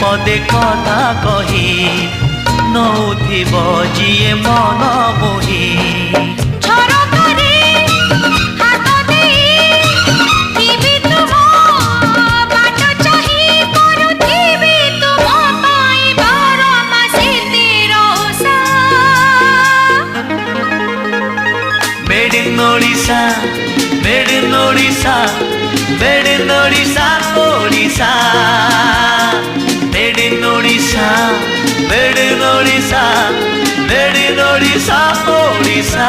पदे कथा कही नौथिब जिए मन मोही Made in Odisha, made in Odisha, made in Odisha, Odisha. Made in Odisha, made in Odisha, made in Odisha, Odisha.